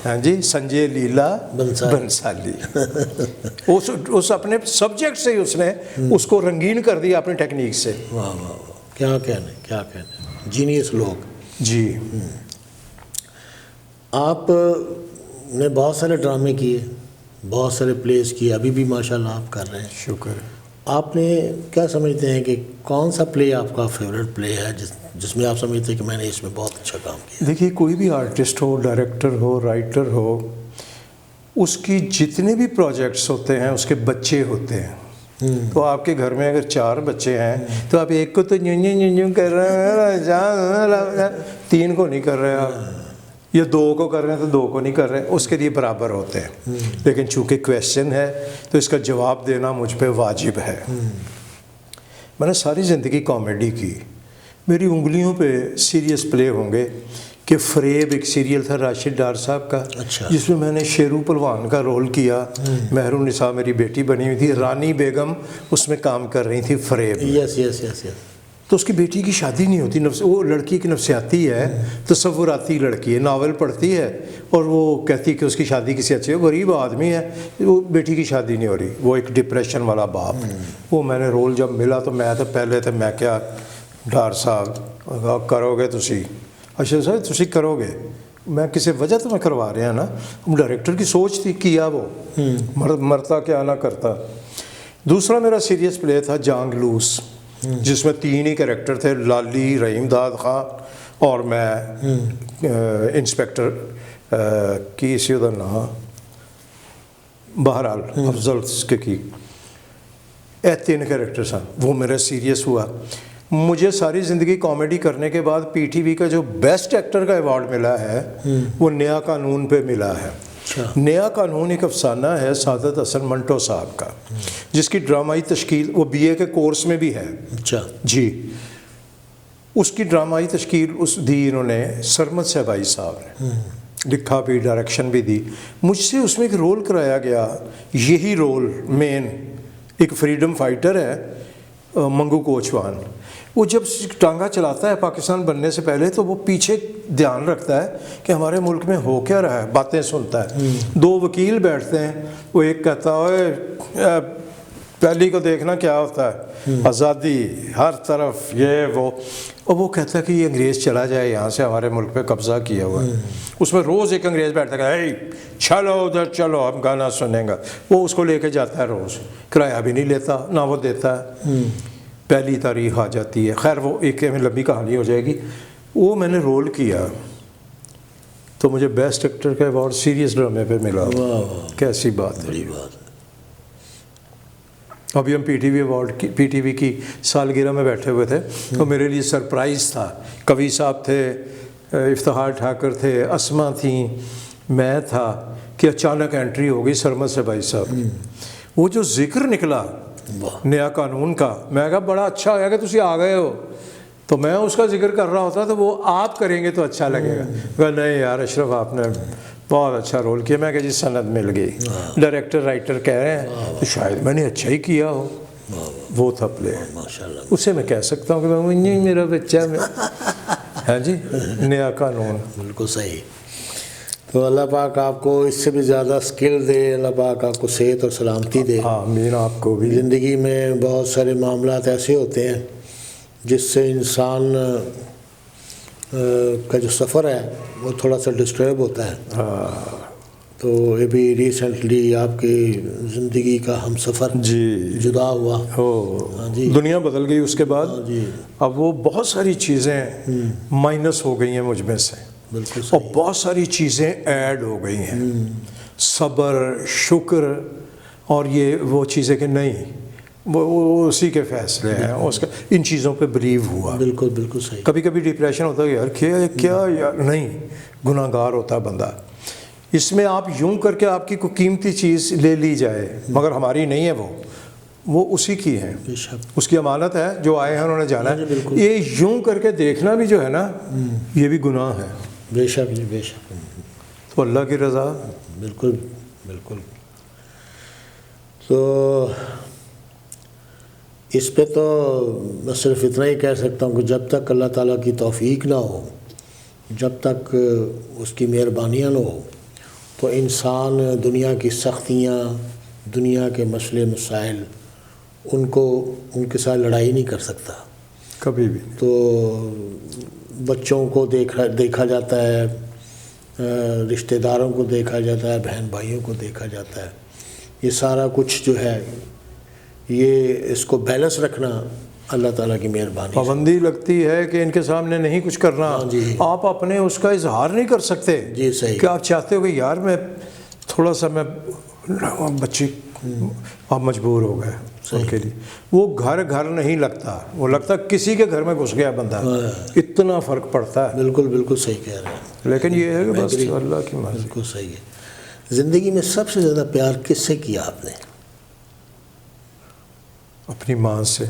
ہاں جی سنجے لیلا بنسالی اس اپنے سبجیکٹ سے ہی اس نے اس کو رنگین کر دیا اپنی ٹیکنیک سے. واہ واہ واہ، کیا کہنے جینیس لوگ. جی آپ نے بہت سارے ڈرامے کیے، بہت سارے پلیز کیے، ابھی بھی ماشاءاللہ آپ کر رہے ہیں. شکر. آپ نے کیا سمجھتے ہیں کہ کون سا پلے آپ کا فیوریٹ پلے ہے جس میں آپ سمجھتے ہیں کہ میں نے اس میں بہت اچھا کام کیا؟ دیکھیے کوئی بھی آرٹسٹ ہو، ڈائریکٹر ہو، رائٹر ہو، اس کی جتنے بھی پروجیکٹس ہوتے ہیں اس کے بچے ہوتے ہیں. تو آپ کے گھر میں اگر 4 بچے ہیں تو آپ ایک کو تو یوں کر رہے ہیں، 3 کو نہیں کر رہے آپ، یا 2 کو کر رہے ہیں تو 2 کو نہیں کر رہے ہیں، اس کے لیے برابر ہوتے ہیں. لیکن چونکہ کویشچن ہے تو اس کا جواب دینا مجھ پہ واجب ہے. میں نے ساری زندگی کامیڈی کی. میری انگلیوں پہ سیریس پلے ہوں گے کہ فریب ایک سیریل تھا راشد ڈار صاحب کا، جس میں نے شیرو پلوان کا رول کیا. مہر النساء میری بیٹی بنی ہوئی تھی، رانی بیگم اس میں کام کر رہی تھی فریب. یس یس یس یس. تو اس کی بیٹی کی شادی نہیں ہوتی، وہ لڑکی کی نفسیاتی ہے، تصوراتی لڑکی ہے، ناول پڑھتی ہے اور وہ کہتی ہے کہ اس کی شادی کسی اچھے غریب آدمی ہے، وہ بیٹی کی شادی نہیں ہو رہی. وہ ایک ڈپریشن والا باپ. وہ میں نے رول جب ملا تو میں تو پہلے تو میں کیا ڈار صاحب کرو گے تسی؟ اچھا سر تسی کرو گے، میں کسی وجہ تو میں کروا رہے ہیں نا. ڈائریکٹر کی سوچ تھی کیا وہ مرتا کیا نہ کرتا. دوسرا میرا سیریس پلے تھا جانگ لوس، جس میں 3 ہی کریکٹر تھے، لالی، رحیم داد خان اور میں انسپیکٹر کی اسی ادھر نام بہرحال افضل کی. 3 کریکٹر سن. وہ میرا سیریس ہوا. مجھے ساری زندگی کامیڈی کرنے کے بعد پی ٹی وی کا جو بیسٹ ایکٹر کا ایوارڈ ملا ہے وہ نیا قانون پہ ملا ہے. نیا قانون ایک افسانہ ہے سعادت حسن منٹو صاحب کا، جس کی ڈرامائی تشکیل وہ بی اے کے کورس میں بھی ہے. اچھا جی. اس کی ڈرامائی تشکیل اس دی انہوں نے سرمد صاحبائی صاحب نے لکھا بھی، ڈائریکشن بھی دی. مجھ سے اس میں ایک رول کرایا گیا، یہی رول مین ایک فریڈم فائٹر ہے منگو کوچوان. وہ جب ٹانگا چلاتا ہے پاکستان بننے سے پہلے تو وہ پیچھے دھیان رکھتا ہے کہ ہمارے ملک میں ہو کیا رہا ہے، باتیں سنتا ہے. 2 وکیل بیٹھتے ہیں، وہ ایک کہتا ہے پہلی کو دیکھنا کیا ہوتا ہے، آزادی ہر طرف یہ وہ، اور وہ کہتا ہے کہ یہ انگریز چلا جائے یہاں سے، ہمارے ملک پہ قبضہ کیا ہوا ہے. اس میں روز ایک انگریز بیٹھتا ہے، چلو ادھر چلو ہم گانا سنیں گا. وہ اس کو لے کے جاتا ہے، روز کرایہ بھی نہیں لیتا نہ وہ دیتا ہے. پہلی تاریخ آ جاتی ہے. خیر وہ ایک لمبی کہانی ہو جائے گی. وہ میں نے رول کیا تو مجھے بیسٹ ایکٹر کا ایوارڈ سیریس ڈرامے پہ ملا. کیسی بات ہے. بڑی بات ہے. ابھی ہم پی ٹی وی کی سالگرہ میں بیٹھے ہوئے تھے تو میرے لیے سرپرائز تھا. کوی صاحب تھے، افتخار ٹھاکر تھے، اسما تھیں، میں تھا کہ اچانک انٹری ہو گئی سرمد صاحبائی صاحب. وہ جو ذکر نکلا نیا قانون کا، میں کہا بڑا اچھا ہوا کہ تسی آ گئے ہو. تو میں اس کا ذکر کر رہا ہوتا تو وہ آپ کریں گے تو اچھا لگے گا. کہ نہیں یار اشرف آپ نے بہت اچھا رول کیا. میں کہ جی سند مل گئی، ڈائریکٹر رائٹر کہہ رہے ہیں تو شاید میں نے اچھا ہی کیا ہو. وہ تھا پلے. اسے میں کہہ سکتا ہوں کہ میں میرا بچہ ہاں جی نیا قانون. بالکل صحیح. تو اللہ پاک آپ کو اس سے بھی زیادہ اسکل دے، اللہ پاک آپ کو صحت اور سلامتی دے. آمین. آپ کو بھی. زندگی میں بہت سارے معاملات ایسے ہوتے ہیں جس سے انسان کا جو سفر ہے وہ تھوڑا سا ڈسٹرب ہوتا ہے. تو یہ بھی ریسنٹلی آپ کی زندگی کا ہم سفر جی جدا ہوا. جی دنیا بدل گئی اس کے بعد. جی اب وہ بہت ساری چیزیں مائنس ہو گئی ہیں مجھ میں سے، اور بہت ساری چیزیں ایڈ ہو گئی ہیں. صبر، شکر، اور یہ وہ چیزیں کہ نہیں وہ اسی کے فیصلے ہیں، اس کا ان چیزوں پہ بلیو ہوا. بالکل بالکل صحیح. کبھی کبھی ڈپریشن ہوتا ہے یار کیا یار، نہیں گناہ گار ہوتا ہے بندہ. اس میں آپ یوں کر کے آپ کی کوئی قیمتی چیز لے لی جائے مگر ہماری نہیں ہے، وہ اسی کی ہے، اس کی امانت ہے، جو آئے ہیں انہوں نے جانا ہے. یہ یوں کر کے دیکھنا بھی جو ہے نا یہ بھی گناہ ہے. بے شک جی بے شک. تو اللہ کی رضا. بالکل بالکل. تو اس پہ تو میں صرف اتنا ہی کہہ سکتا ہوں کہ جب تک اللہ تعالیٰ کی توفیق نہ ہو، جب تک اس کی مہربانیاں نہ ہو، تو انسان دنیا کی سختیاں، دنیا کے مسئلے مسائل ان کے ساتھ لڑائی نہیں کر سکتا کبھی بھی. تو بچوں کو دیکھا جاتا ہے، رشتہ داروں کو دیکھا جاتا ہے، بہن بھائیوں کو دیکھا جاتا ہے. یہ سارا کچھ جو ہے یہ اس کو بیلنس رکھنا اللہ تعالیٰ کی مہربانی. پابندی لگتی ہے کہ ان کے سامنے نہیں کچھ کرنا. جی. آپ اپنے اس کا اظہار نہیں کر سکتے. جی صحیح. کہ آپ چاہتے ہو کہ یار میں تھوڑا سا میں بچی، آپ مجبور ہو گئے ان کے لیے. وہ گھر نہیں لگتا، وہ لگتا کسی کے گھر میں گھس گیا بندہ. اتنا فرق پڑتا ہے. بالکل بالکل صحیح کہہ رہے ہیں. لیکن یہ ہے کہ بس اللہ کی مرضی. بالکل صحیح ہے. زندگی میں سب سے زیادہ پیار کس سے کیا آپ نے؟ اپنی ماں سے.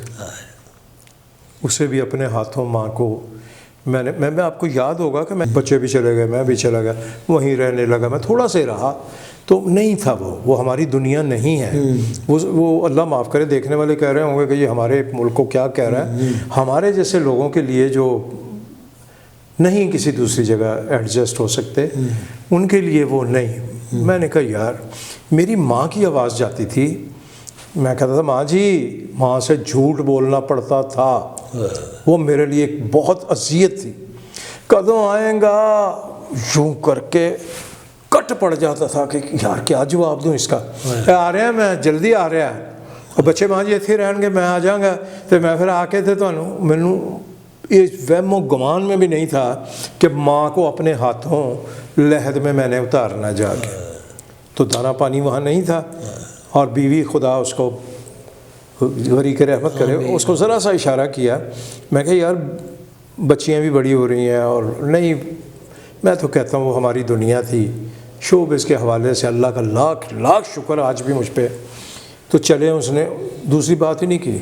اسے بھی اپنے ہاتھوں ماں کو میں آپ کو یاد ہوگا کہ میں بچے بھی چلے گئے، میں بھی چلا گیا، وہیں رہنے لگا. میں تھوڑا سا ہی رہا تو نہیں تھا وہ ہماری دنیا نہیں ہے. وہ اللہ معاف کرے، دیکھنے والے کہہ رہے ہوں گے کہ یہ ہمارے ملک کو کیا کہہ رہا ہے. ہمارے جیسے لوگوں کے لیے جو نہیں کسی دوسری جگہ ایڈجسٹ ہو سکتے، ان کے لیے وہ نہیں. میں نے کہا یار میری ماں کی آواز جاتی تھی، میں کہتا تھا ماں جی، ماں سے جھوٹ بولنا پڑتا تھا. وہ میرے لیے ایک بہت اذیت تھی. کدوں آئیں گا یوں کر کے کٹ پڑ جاتا تھا کہ یار کیا جواب دوں اس کا. آ رہے ہیں، میں جلدی آ رہا ہے. اور بچے ماں جی اتنے رہن گے، میں آ جاؤں گا. تو میں پھر آ کے تھے مینوں اس وہم و گمان میں بھی نہیں تھا کہ ماں کو اپنے ہاتھوں لحد میں نے اتارنا جا کے. تو دانا پانی وہاں نہیں تھا. اور بیوی خدا اس کو غری کے رحمت کرے، اس کو ذرا سا اشارہ کیا. میں کہا یار بچیاں بھی بڑی ہو رہی ہیں، اور نہیں، میں تو کہتا ہوں وہ ہماری دنیا تھی. شوبز کے حوالے سے اللہ کا لاکھ لاکھ شکر آج بھی مجھ پہ. تو چلے، اس نے دوسری بات ہی نہیں کی.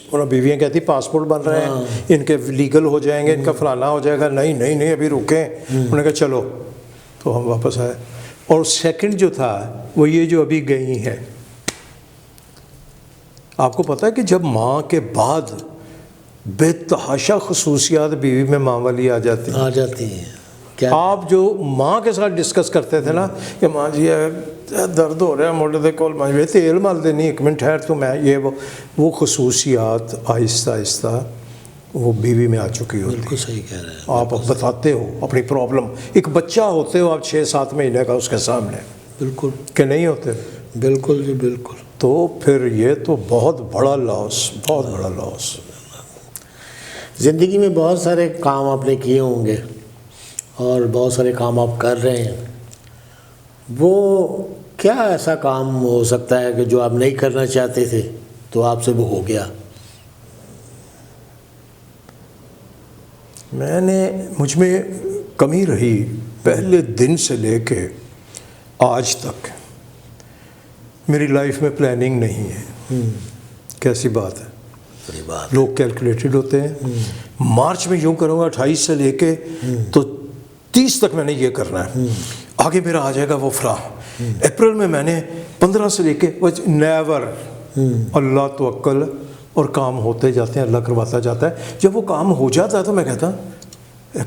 اور بیویاں کہتی پاسپورٹ بن رہے ہیں، ان کے لیگل ہو جائیں گے، ان کا فلانا ہو جائے گا. نہیں ابھی رکیں. انہوں نے کہا چلو. تو ہم واپس آئے. اور سیکنڈ جو تھا وہ یہ جو ابھی گئی ہے. آپ کو پتہ ہے کہ جب ماں کے بعد بے تحاشا خصوصیات بیوی میں ماں والی آ جاتی ہیں. آپ جو ماں کے ساتھ ڈسکس کرتے تھے نا کہ ماں جی درد ہو رہا ہے موڈے دے کول، ماں جی تیل مال دے نہیں، ایک منٹ ٹھہر. تو میں یہ وہ خصوصیات آہستہ آہستہ وہ بیوی میں آ چکی ہوتی. بالکل صحیح کہہ رہے ہیں. آپ بتاتے ہو اپنی پرابلم. ایک بچہ ہوتے ہو آپ 6-7 مہینے کا اس کے سامنے. بالکل کہ نہیں ہوتے. بالکل جی بالکل. تو پھر یہ تو بہت بڑا لاس، بہت بڑا لاس. زندگی میں بہت سارے کام آپ نے کیے ہوں گے اور بہت سارے کام آپ کر رہے ہیں. وہ کیا ایسا کام ہو سکتا ہے کہ جو آپ نہیں کرنا چاہتے تھے تو آپ سے وہ ہو گیا؟ مجھ میں کمی رہی پہلے دن سے لے کے آج تک. میری لائف میں پلاننگ نہیں ہے. کیسی بات ہے. لوگ کیلکولیٹڈ ہوتے ہیں. مارچ میں یوں کروں گا 28 سے لے کے تو 30 تک میں نے یہ کرنا ہے، آگے میرا آ جائے گا وہ فلاں. اپریل میں نے 15 سے لے کے نیور. اللہ توکل، اور کام ہوتے جاتے ہیں، اللہ کرواتا جاتا ہے. جب وہ کام ہو جاتا ہے تو میں کہتا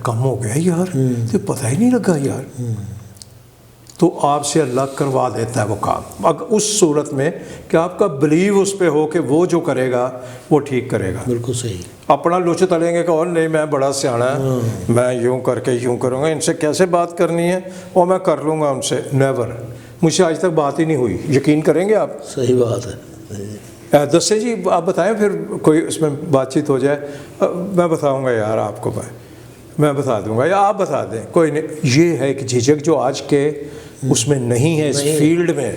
کام ہو گیا یار، تو پتہ ہی نہیں لگا یار. تو آپ سے اللہ کروا دیتا ہے وہ کام، اگر اس صورت میں کہ آپ کا بلیو اس پہ ہو کہ وہ جو کرے گا وہ ٹھیک کرے گا. بالکل صحیح. اپنا لوچ تلیں گے کہ اور نہیں میں بڑا سیاںا ہے، میں یوں کر کے یوں کروں گا، ان سے کیسے بات کرنی ہے اور میں کر لوں گا ان سے. نیور. مجھ سے آج تک بات ہی نہیں ہوئی. یقین کریں گے آپ؟ صحیح بات ہے. دسے جی آپ بتائیں، پھر کوئی اس میں بات چیت ہو جائے. میں بتاؤں گا یار آپ کو، میں بتا دوں گا یا آپ بتا دیں، کوئی نہیں. یہ ہے کہ جھجک جو آج کے اس میں نہیں ہے، اس فیلڈ میں.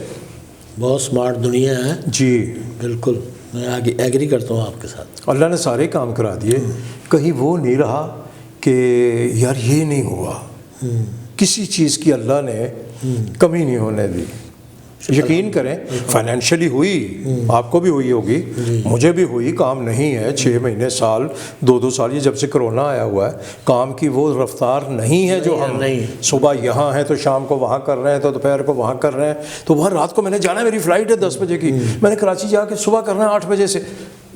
بہت سمارٹ دنیا ہے. جی بالکل، میں ایگری کرتا ہوں آپ کے ساتھ. اللہ نے سارے کام کرا دیے. کہیں وہ نہیں رہا کہ یار یہ نہیں ہوا. کسی چیز کی اللہ نے کمی نہیں ہونے دی. یقین کریں فائنینشلی ہوئی، آپ کو بھی ہوئی ہوگی، مجھے بھی ہوئی. کام نہیں ہے 6 مہینے، سال، 2 سال. یہ جب سے کرونا آیا ہوا ہے کام کی وہ رفتار نہیں ہے جو ہم صبح یہاں ہیں تو شام کو وہاں کر رہے ہیں، تو دوپہر کو وہاں کر رہے ہیں. تو وہاں رات کو میں نے جانا ہے، میری فلائٹ ہے 10 بجے کی، میں نے کراچی جا کے صبح کرنا ہے 8 بجے سے.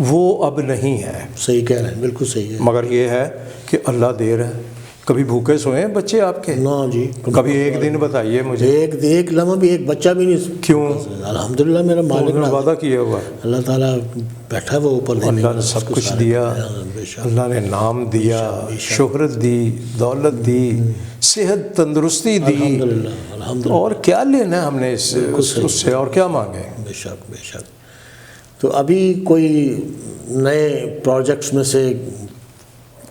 وہ اب نہیں ہے. صحیح کہہ رہے ہیں، بالکل صحیح ہے. مگر یہ ہے کہ اللہ دے رہا ہے. کبھی بھوکے سوئے ہیں بچے آپ کے؟ نا جی، کبھی ایک دن بتائیے مجھے، ایک لمحہ بھی ایک بچہ بھی نہیں. کیوں؟ الحمدللہ میرا مالک نے وعدہ کیا ہوا، اللہ تعالیٰ بیٹھا وہ اوپر. اللہ نے سب کچھ دیا، اللہ نے نام دیا، شہرت دی، دولت دی، صحت تندرستی دی، الحمدللہ. اور کیا لینا ہے ہم نے اس سے، اور کیا مانگے؟ بے شک بے شک. تو ابھی کوئی نئے پروجیکٹس میں سے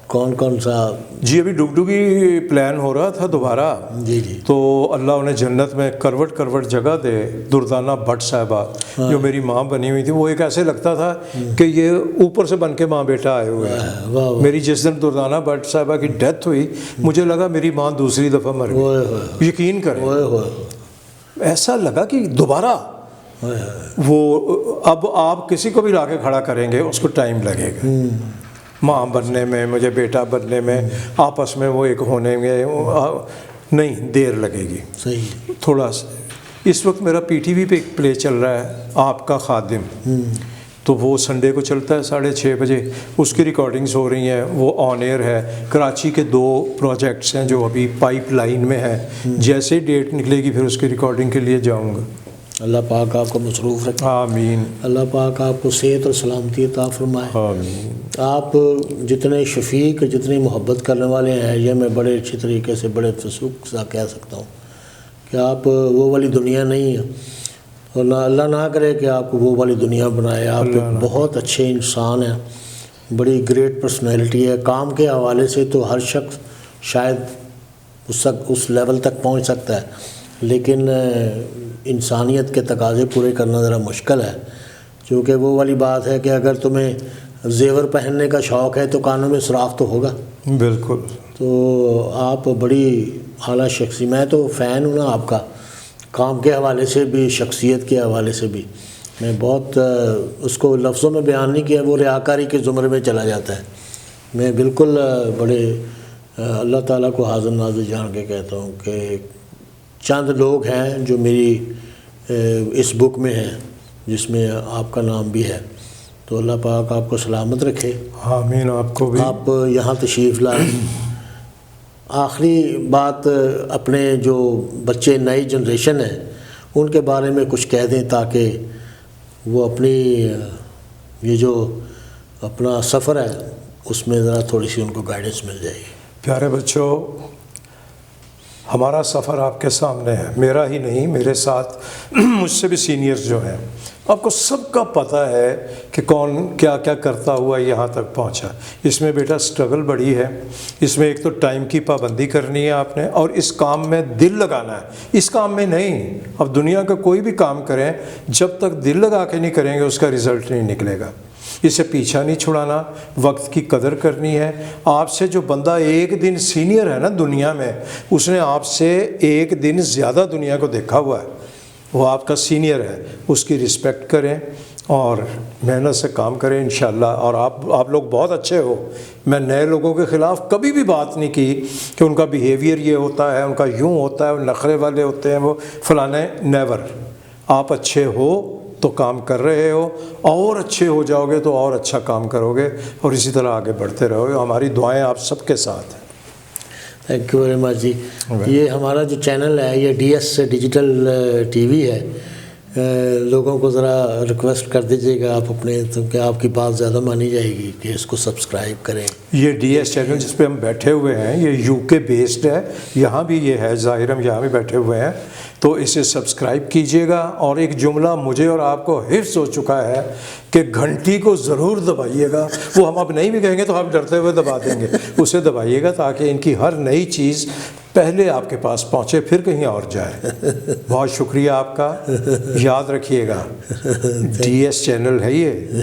کون سا؟ جی ابھی ڈگڈگی پلان ہو رہا تھا دوبارہ. جی جی. تو اللہ انہیں جنت میں کروٹ جگہ دے. دردانہ بٹ صاحبہ جو میری ماں بنی ہوئی تھی، وہ ایک ایسے لگتا تھا کہ یہ اوپر سے بن کے ماں بیٹا آئے ہوئے ہیں. میری جس دن دردانہ بٹ صاحبہ کی ڈیتھ ہوئی، مجھے لگا میری ماں دوسری دفعہ مر گئی. یقین کریں، ایسا لگا کہ دوبارہ وہ. اب آپ کسی کو بھی لا کے کھڑا کریں گے اس کو ٹائم لگے گا، ماں بننے میں، مجھے بیٹا بننے میں، آپس میں وہ ایک ہونے میں نہیں، دیر لگے گی. صحیح. تھوڑا سا اس وقت میرا پی ٹی وی پہ ایک پلے چل رہا ہے، آپ کا خادم. تو وہ سنڈے کو چلتا ہے 6:30 بجے. اس کی ریکارڈنگز ہو رہی ہیں، وہ آن ایئر ہے. کراچی کے 2 پروجیکٹس ہیں جو ابھی پائپ لائن میں ہیں. جیسے ڈیٹ نکلے گی پھر اس کی ریکارڈنگ کے لیے جاؤں گا. اللہ پاک آپ کو مصروف رکھے. آمین. اللہ پاک آپ کو صحت اور سلامتی عطا فرمائے. آمین. آپ جتنے شفیق، جتنی محبت کرنے والے ہیں، یہ میں بڑے اچھی طریقے سے، بڑے فسوق سے کہہ سکتا ہوں کہ آپ وہ والی دنیا نہیں ہیں، اور نہ اللہ نہ کرے کہ آپ کو وہ والی دنیا بنائے. آپ بہت اچھے انسان ہیں، بڑی گریٹ پرسنالٹی ہے. کام کے حوالے سے تو ہر شخص شاید اس لیول تک پہنچ سکتا ہے، لیکن انسانیت کے تقاضے پورے کرنا ذرا مشکل ہے. کیونکہ وہ والی بات ہے کہ اگر تمہیں زیور پہننے کا شوق ہے تو کانوں میں سوراخ تو ہوگا. بالکل. تو آپ بڑی اعلیٰ شخصی، میں تو فین ہوں نا آپ کا، کام کے حوالے سے بھی، شخصیت کے حوالے سے بھی. میں بہت اس کو لفظوں میں بیان نہیں کیا، وہ ریاکاری کے زمرے میں چلا جاتا ہے. میں بالکل بڑے اللہ تعالیٰ کو حاضر ناظر جان کے کہتا ہوں کہ چند لوگ ہیں جو میری اس بک میں ہیں، جس میں آپ کا نام بھی ہے. تو اللہ پاک آپ کو سلامت رکھے. آمین. آپ کو بھی. آپ یہاں تشریف لائیں. آخری بات، اپنے جو بچے نئی جنریشن ہیں ان کے بارے میں کچھ کہہ دیں تاکہ وہ اپنی یہ جو اپنا سفر ہے اس میں ذرا تھوڑی سی ان کو گائیڈنس مل جائے گی. پیارے بچوں، ہمارا سفر آپ کے سامنے ہے، میرا ہی نہیں، میرے ساتھ مجھ سے بھی سینئرز جو ہیں، آپ کو سب کا پتہ ہے کہ کون کیا کیا کرتا ہوا یہاں تک پہنچا. اس میں بیٹا سٹرگل بڑی ہے. اس میں ایک تو ٹائم کی پابندی کرنی ہے آپ نے، اور اس کام میں دل لگانا ہے. اس کام میں نہیں، اب دنیا کا کوئی بھی کام کریں، جب تک دل لگا کے نہیں کریں گے اس کا رزلٹ نہیں نکلے گا. اسے پیچھا نہیں چھڑانا، وقت کی قدر کرنی ہے. آپ سے جو بندہ ایک دن سینئر ہے نا دنیا میں، اس نے آپ سے ایک دن زیادہ دنیا کو دیکھا ہوا ہے، وہ آپ کا سینئر ہے. اس کی رسپیکٹ کریں اور محنت سے کام کریں انشاءاللہ. اور آپ لوگ بہت اچھے ہو. میں نئے لوگوں کے خلاف کبھی بھی بات نہیں کی کہ ان کا بیہیویئر یہ ہوتا ہے، ان کا یوں ہوتا ہے، وہ نخرے والے ہوتے ہیں، وہ فلانے. نیور. آپ اچھے ہو تو کام کر رہے ہو، اور اچھے ہو جاؤ گے تو اور اچھا کام کرو گے، اور اسی طرح آگے بڑھتے رہو گے. ہماری دعائیں آپ سب کے ساتھ ہیں. تھینک یو ویری مچ جی. یہ ہمارا جو چینل ہے یہ D S digital T V ہے. لوگوں کو ذرا ریکویسٹ کر دیجیے گا آپ اپنے، کیونکہ آپ کی بات زیادہ مانی جائے گی، کہ اس کو سبسکرائب کریں. یہ ڈی ایس چینل جس پہ ہم بیٹھے ہوئے ہیں یہ یو کے بیسڈ ہے، یہاں بھی یہ ہے، ظاہر ہم یہاں بھی بیٹھے ہوئے ہیں. تو اسے سبسکرائب کیجئے گا. اور ایک جملہ مجھے اور آپ کو حفظ ہو چکا ہے کہ گھنٹی کو ضرور دبائیے گا. وہ ہم اب نہیں بھی کہیں گے تو ہم ڈرتے ہوئے دبا دیں گے. اسے دبائیے گا تاکہ ان کی ہر نئی چیز پہلے آپ کے پاس پہنچے، پھر کہیں اور جائے. بہت شکریہ آپ کا. یاد رکھیے گا ڈی ایس چینل ہے یہ،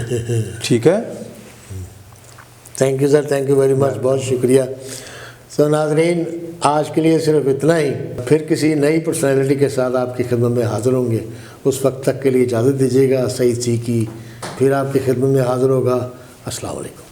ٹھیک ہے. Thank you sir, thank you very much, بہت شکریہ. سو ناظرین، آج کے لیے صرف اتنا ہی. پھر کسی نئی پرسنالٹی کے ساتھ آپ کی خدمت میں حاضر ہوں گے. اس وقت تک کے لیے اجازت دیجیے گا. سعید سیکی پھر آپ کی خدمت میں حاضر ہوگا. السلام علیکم.